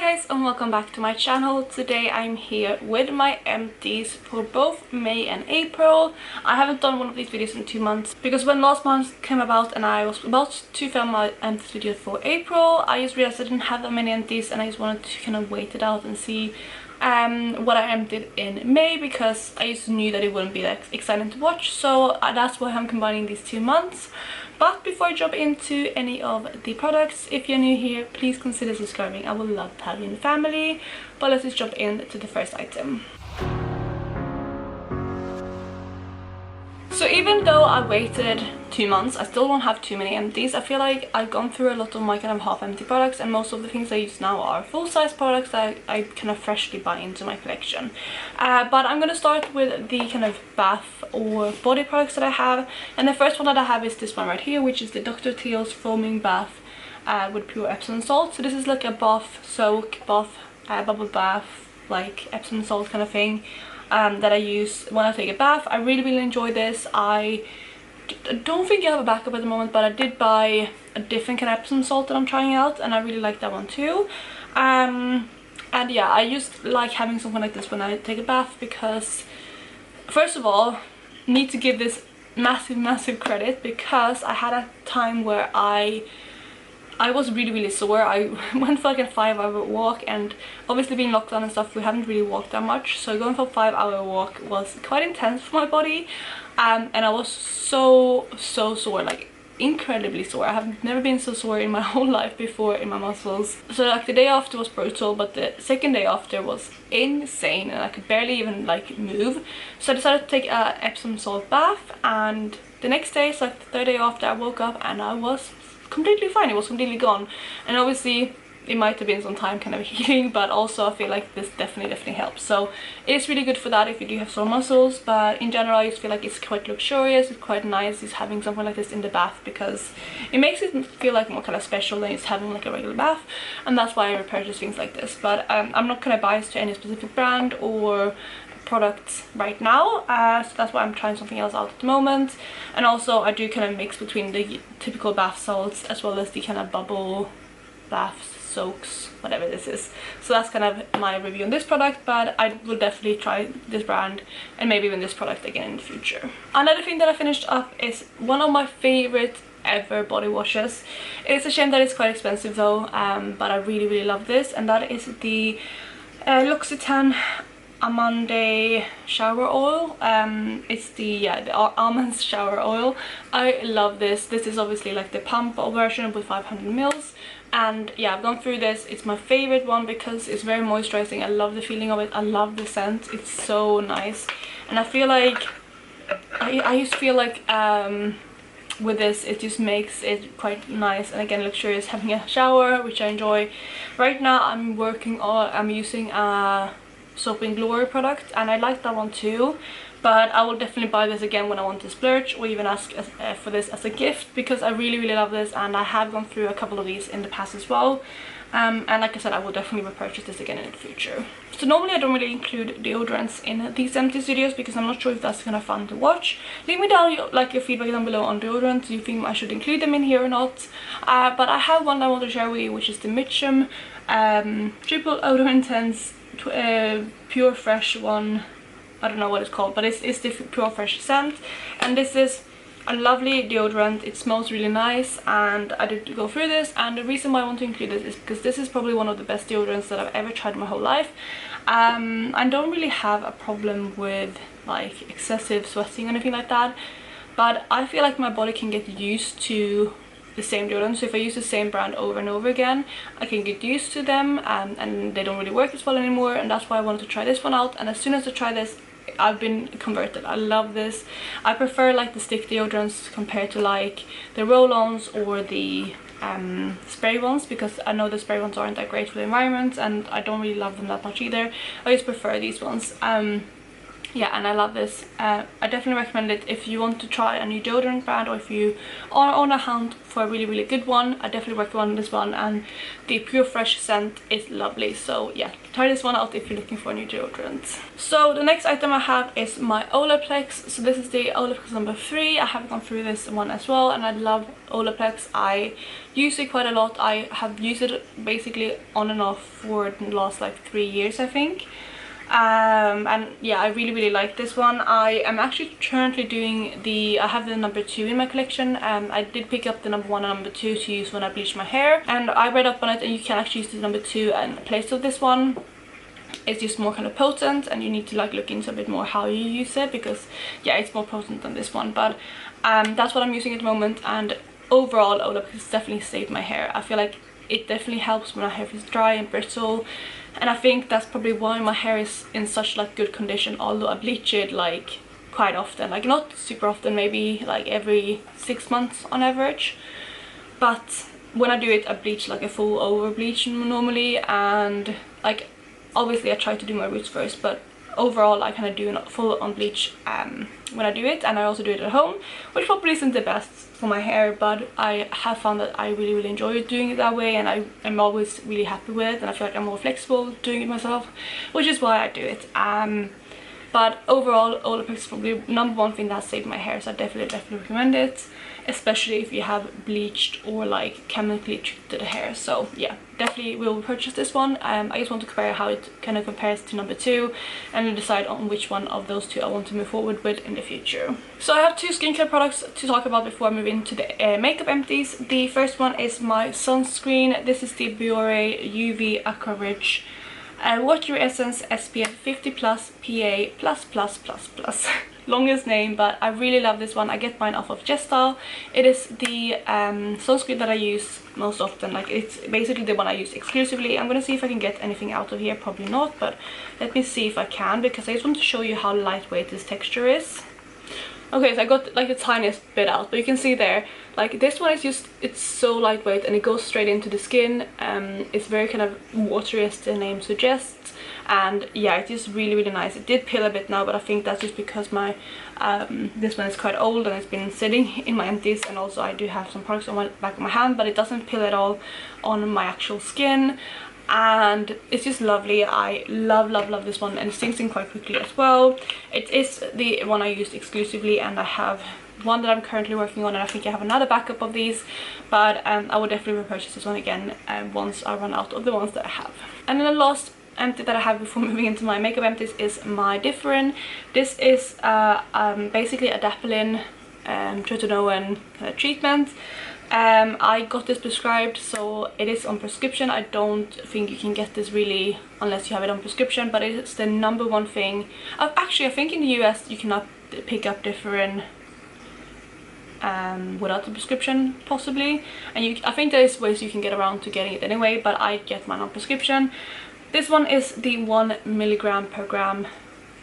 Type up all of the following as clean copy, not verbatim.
guys and welcome back to my channel. Today I'm here with my empties for both May and April. I haven't done one of these videos in 2 months because when last month came about and I was about to film my empties video for April, I just realized I didn't have that many empties and I just wanted to kind of wait it out and see what I emptied in May, because I just knew that it wouldn't be that exciting to watch, so that's why I'm combining these 2 months. But before I jump into any of the products, if you're new here, please consider subscribing. I would love to have you in the family. But let's just jump into the first item. So even though I waited 2 months, I still don't have too many empties. I feel like I've gone through a lot of my kind of half empty products, and most of the things I use now are full-size products that I kind of freshly buy into my collection. But I'm going to start with the kind of bath or body products that I have. And the first one that I have is this one right here, which is the Dr. Teals Foaming Bath with pure Epsom salt. So this is like a bath soak, bubble bath, like Epsom salt kind of thing. That I use when I take a bath. I really enjoy this. I don't think I have a backup at the moment, but I did buy a different kind of Epsom salt that I'm trying out, and I really like that one too. And yeah, I just like having something like this when I take a bath, because first of all, need to give this massive credit, because I had a time where I was really sore. I went for like a 5-hour walk, and obviously being locked down and stuff, we haven't really walked that much, so going for a 5-hour walk was quite intense for my body. And I was so sore, like incredibly sore. I have never been so sore in my whole life before in my muscles. So like the day after was brutal, but the second day after was insane, and I could barely even like move. So I decided to take a Epsom salt bath, and the next day, so like the third day after, I woke up and I was completely fine. It was completely gone. And obviously it might have been some time kind of healing, but also I feel like this definitely helps. So it's really good for that if you do have sore muscles. But in general, I just feel like it's quite luxurious, it's quite nice just having something like this in the bath, because it makes it feel like more kind of special than just having like a regular bath. And that's why I repurchase things like this. But I'm not kind of biased to any specific brand or products right now, so that's why I'm trying something else out at the moment. And also I do kind of mix between the typical bath salts as well as the kind of bubble bath soaks, whatever this is. So that's kind of my review on this product, but I will definitely try this brand and maybe even this product again in the future. Another thing that I finished up is one of my favorite ever body washes. It's a shame that it's quite expensive though, but I really love this, and that is the Loccitane Almond shower oil. It's the almonds shower oil. I love this. This is obviously like the pump version with 500 mils, and yeah, I've gone through this. It's my favorite one because it's very moisturizing. I love the feeling of it. I love the scent. It's so nice, and I feel like I just feel like with this it just makes it quite nice and again luxurious having a shower, which I enjoy. Right now I'm using a Soap and Glory product, and I like that one too, but I will definitely buy this again when I want to splurge, or even ask for this as a gift, because I really love this, and I have gone through a couple of these in the past as well. And like I said, I will definitely repurchase this again in the future. So normally I don't really include deodorants in these empty videos because I'm not sure if that's kind of fun to watch. Leave me down your feedback down below on deodorants. Do you think I should include them in here or not? But I have one I want to share with you, which is the Mitchum Triple Odor Intense Pure Fresh one. I don't know what it's called, but it's the Pure Fresh scent, and this is a lovely deodorant. It smells really nice, and I did go through this, and the reason why I want to include this is because this is probably one of the best deodorants that I've ever tried in my whole life. I don't really have a problem with like excessive sweating or anything like that, but I feel like my body can get used to the same deodorant. So if I use the same brand over and over again, I can get used to them, and they don't really work as well anymore, and that's why I wanted to try this one out. And as soon as I try this, I've been converted. I love this. I prefer like the stick deodorants compared to like the roll-ons or the spray ones, because I know the spray ones aren't that great for the environment, and I don't really love them that much either. I just prefer these ones. yeah, and I love this. I definitely recommend it if you want to try a new deodorant brand, or if you are on a hunt for a really good one. I definitely recommend this one, and the Pure Fresh scent is lovely. So yeah, try this one out if you're looking for a new deodorant. So the next item I have is my Olaplex. So this is the Olaplex number 3. I have gone through this one as well, and I love Olaplex. I use it quite a lot. I have used it basically on and off for the last like 3 years, I think. And yeah, I really like this one. I am actually currently doing I have the number 2 in my collection. I did pick up the number 1 and number 2 to use when I bleach my hair, and I read up on it, and you can actually use the number 2 in place of this one. It's just more kind of potent, and you need to like look into a bit more how you use it, because yeah, it's more potent than this one. But that's what I'm using at the moment, and overall Olaplex has definitely saved my hair. I feel like it definitely helps when my hair is dry and brittle, and I think that's probably why my hair is in such like good condition, although I bleach it like quite often, like not super often, maybe like every 6 months on average. But when I do it, I bleach like a full over bleach normally, and like obviously I try to do my roots first, but overall I kind of do a full on bleach when I do it, and I also do it at home, which probably isn't the best for my hair, but I have found that I really enjoy doing it that way, and I'm always really happy with it, and I feel like I'm more flexible doing it myself, which is why I do it. But overall, Olaplex is probably number 1 thing that saved my hair, so I definitely recommend it, especially if you have bleached or like chemically treated hair. So yeah, definitely will purchase this one. I just want to compare how it kind of compares to number 2, and then decide on which one of those 2 I want to move forward with in the future. So I have 2 skincare products to talk about before I move into the makeup empties. The first one is my sunscreen. This is the Biore UV Aqua Rich Water Essence SPF 50 plus PA++++. Longest name, but I really love this one. I get mine off of Gestyle. It is the sunscreen that I use most often. Like, it's basically the one I use exclusively. I'm gonna see if I can get anything out of here. Probably not, but let me see if I can, because I just want to show you how lightweight this texture is. Okay, so I got like the tiniest bit out, but you can see there, like this one is just, it's so lightweight and it goes straight into the skin. It's very kind of watery, as the name suggests, and yeah, it's just really nice. It did peel a bit now, but I think that's just because my this one is quite old and it's been sitting in my empties, and also I do have some products on my back of my hand, but it doesn't peel at all on my actual skin. And it's just lovely. I love this one, and it sinks in quite quickly as well. It is the one I used exclusively, and I have one that I'm currently working on, and I think I have another backup of these, but I will definitely repurchase this one again once I run out of the ones that I have. And then the last empty that I have before moving into my makeup empties is my Differin. This is basically a Adapalene tretinoin kind of treatment. I got this prescribed, so it is on prescription. I don't think you can get this really unless you have it on prescription, but it's the number 1 thing. Actually, I think in the US you cannot pick up Differin without a prescription, possibly, and I think there is ways you can get around to getting it anyway, but I get mine on prescription. This one is the 1 milligram per gram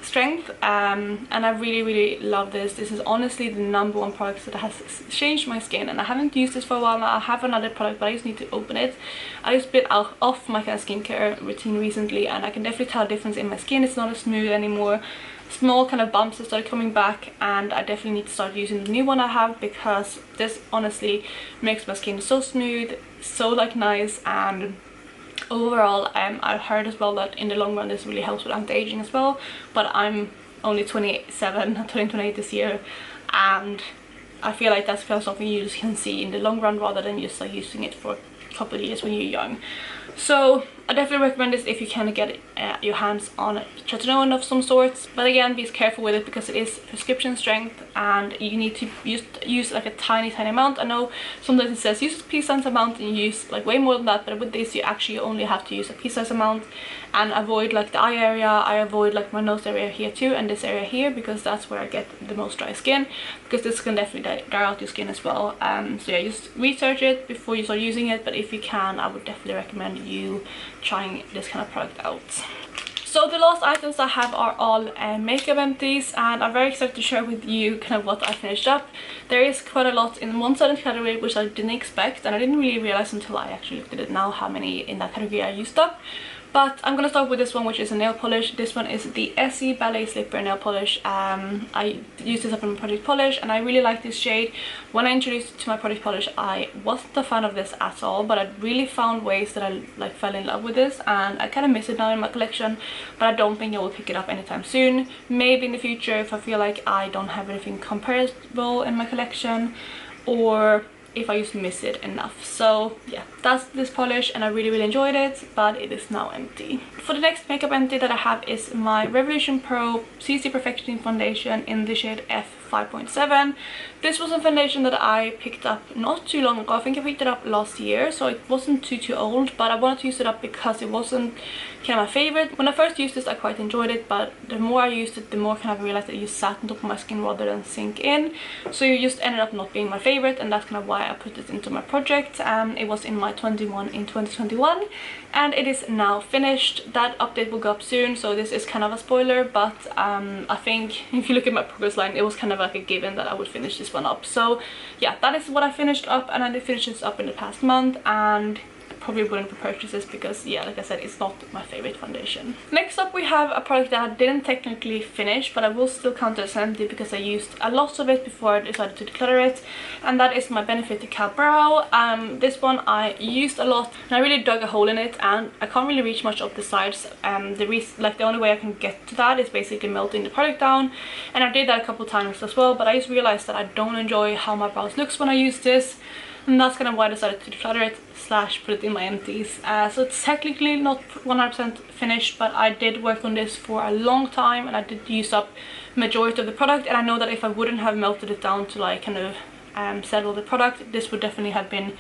strength, and I really love this. This is honestly the number 1 product that has changed my skin, and I haven't used this for a while now. I have another product, but I just need to open it. I just been off my kind of skincare routine recently, and I can definitely tell a difference in my skin. It's not as smooth anymore. Small kind of bumps have started coming back, and I definitely need to start using the new one I have, because this honestly makes my skin so smooth, so like nice, and overall I've heard as well that in the long run this really helps with anti-aging as well. But I'm only 27, turning 28 this year, and I feel like that's kind of something you just can see in the long run, rather than just like using it for a couple of years when you're young. So I definitely recommend this if you can get your hands on tretinoin of some sorts, but again, be careful with it because it is prescription strength, and you need to use like a tiny amount. I know sometimes it says use a pea-sized amount and you use like way more than that, but with this you actually only have to use a pea-sized amount, and avoid like the eye area. I avoid like my nose area here too, and this area here, because that's where I get the most dry skin, because this can definitely dry out your skin as well. So yeah, just research it before you start using it, but if you can, I would definitely recommend you trying this kind of product out. So the last items I have are all makeup empties, and I'm very excited to share with you kind of what I finished up. There is quite a lot in one certain category which I didn't expect, and I didn't really realize until I actually looked at it now how many in that category I used up. But I'm gonna start with this one, which is a nail polish. This one is the Essie Ballet Slipper nail polish. I used this up in my product polish and I really like this shade. When I introduced it to my product polish, I wasn't a fan of this at all, but I really found ways that I like fell in love with this, and I kind of miss it now in my collection, but I don't think I will pick it up anytime soon. Maybe in the future if I feel like I don't have anything comparable in my collection, or if I just miss it enough. So yeah, that's this polish and I really enjoyed it, but it is now empty. For the next makeup empty that I have is my Revolution Pro CC Perfecting Foundation in the shade F5.7. This was a foundation that I picked up not too long ago. I think I picked it up last year, so it wasn't too old, but I wanted to use it up because it wasn't kind of my favorite. When I first used this, I quite enjoyed it, but the more I used it, the more kind of I realized that it just sat on top of my skin rather than sink in. So it just ended up not being my favorite, and that's kind of why I put it into my project. It was in my 21 in 2021, and it is now finished. That update will go up soon, so this is kind of a spoiler, but I think if you look at my progress line, it was kind of like a given that I would finish this one up. So yeah, that is what I finished up, and I did finish this up in the past month, and probably wouldn't repurchase this because, yeah, like I said, it's not my favorite foundation. Next up we have a product that I didn't technically finish, but I will still count it as empty because I used a lot of it before I decided to declutter it, and that is my Benefit Decal Brow. This one I used a lot and I really dug a hole in it, and I can't really reach much of the sides. The only way I can get to that is basically melting the product down, and I did that a couple times as well, but I just realized that I don't enjoy how my brows looks when I use this, and that's kind of why I decided to declutter it / put it in my empties. So it's technically not 100% finished, but I did work on this for a long time and I did use up majority of the product, and I know that if I wouldn't have melted it down to like kind of settle the product, this would definitely have been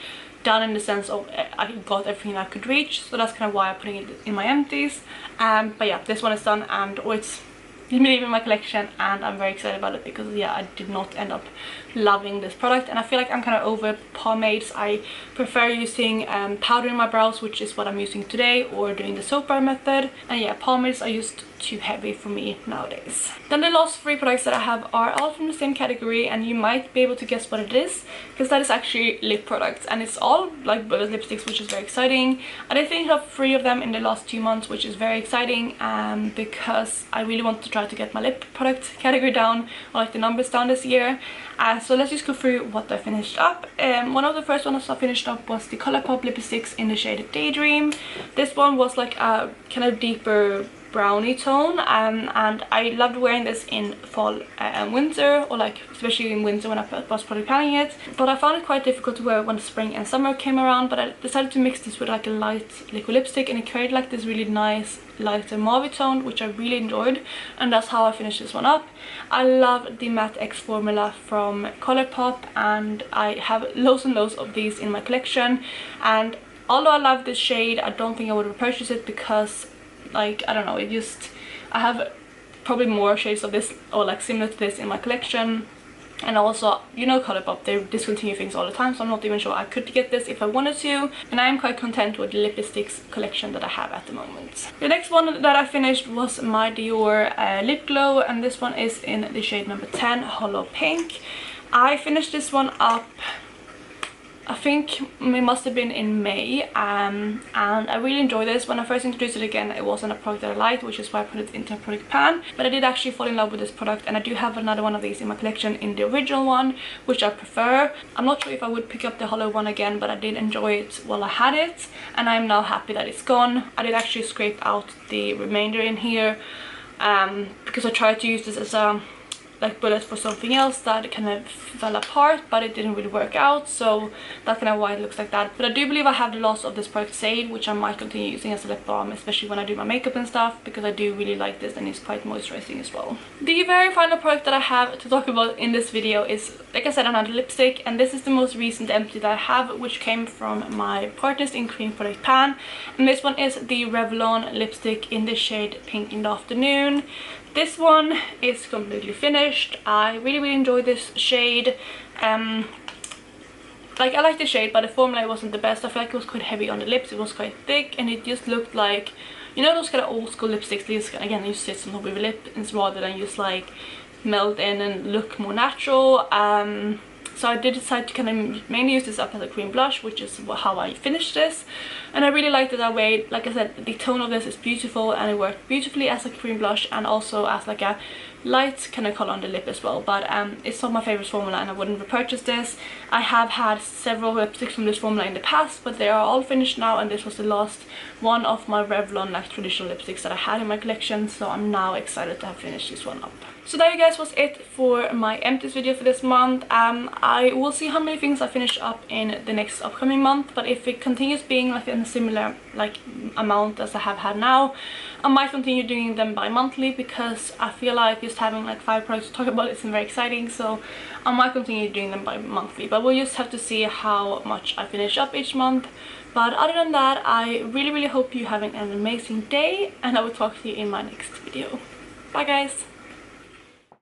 done in the sense of I got everything I could reach. So that's kind of why I'm putting it in my empties. But yeah, this one is done, and it's in my collection, and I'm very excited about it because, yeah, I did not end up loving this product, and I feel like I'm kind of over pomades. I prefer using powder in my brows, which is what I'm using today, or doing the soap bar method, and yeah, pomades are just too heavy for me nowadays. Then the last 3 products that I have are all from the same category, and you might be able to guess what it is because that is actually lip products, and it's all like bullet lipsticks, which is very exciting. I did think of 3 of them in the last 2 months, which is very exciting because I really want to try to get my lip product category down, or like the numbers down this year. So let's just go through what I finished up. One of the first ones I finished up was the Colourpop lipsticks in the shade Daydream. This one was like a kind of deeper brownie tone, and I loved wearing this in fall and winter, or like especially in winter when I was product planning it, but I found it quite difficult to wear when spring and summer came around. But I decided to mix this with like a light liquid lipstick, and it created like this really nice lighter mauve tone, which I really enjoyed, and that's how I finished this one up. I love the Matte X formula from Colourpop, and I have loads and loads of these in my collection, and although I love this shade, I don't think I would repurchase it because, like, I don't know, I have probably more shades of this or like similar to this in my collection. And also, you know, Colourpop, they discontinue things all the time, so I'm not even sure I could get this if I wanted to, and I am quite content with the lipsticks collection that I have at the moment. The next one that I finished was my Dior lip glow, and this one is in the shade number 10, Hollow Pink. I finished this one up, I think it must have been in May, and I really enjoyed this. When I first introduced it again, it wasn't a product that I liked, which is why I put it into a product pan, but I did actually fall in love with this product, and I do have another one of these in my collection in the original one, which I prefer. I'm not sure if I would pick up the hollow one again, but I did enjoy it while I had it, and I'm now happy that it's gone. I did actually scrape out the remainder in here because I tried to use this as a like bullet for something else that kind of fell apart, but it didn't really work out, so that's kind of why it looks like that. But I do believe I have the loss of this product saved, which I might continue using as a lip balm, especially when I do my makeup and stuff, because I do really like this and it's quite moisturizing as well. The very final product that I have to talk about in this video is, like I said, another lipstick, and this is the most recent empty that I have, which came from my Partners in Cream product pan, and this one is the Revlon lipstick in the shade Pink in the Afternoon. This one is completely finished. I really enjoy this shade. Like, I like the shade, but the formula wasn't the best. I feel like it was quite heavy on the lips. It was quite thick, and it just looked like, you know, those kind of old school lipsticks. These, again, you sit on top of your lip rather than just like melt in and look more natural. So I did decide to kind of mainly use this up as a cream blush, which is how I finished this. And I really liked it that way. Like I said, the tone of this is beautiful and it worked beautifully as a cream blush and also as like a light kind of color on the lip as well. But it's not my favorite formula and I wouldn't repurchase this. I have had several lipsticks from this formula in the past, but they are all finished now, and this was the last one of my Revlon like traditional lipsticks that I had in my collection, so I'm now excited to have finished this one up. So that, you guys, was it for my empties video for this month. I will see how many things I finish up in the next upcoming month, but if it continues being like in a similar like amount as I have had now, I might continue doing them bi-monthly, because I feel like just having like 5 products to talk about isn't very exciting, so I might continue doing them bi-monthly, but we'll just have to see how much I finish up each month. But other than that, I really hope you're having an amazing day, and I will talk to you in my next video. Bye guys!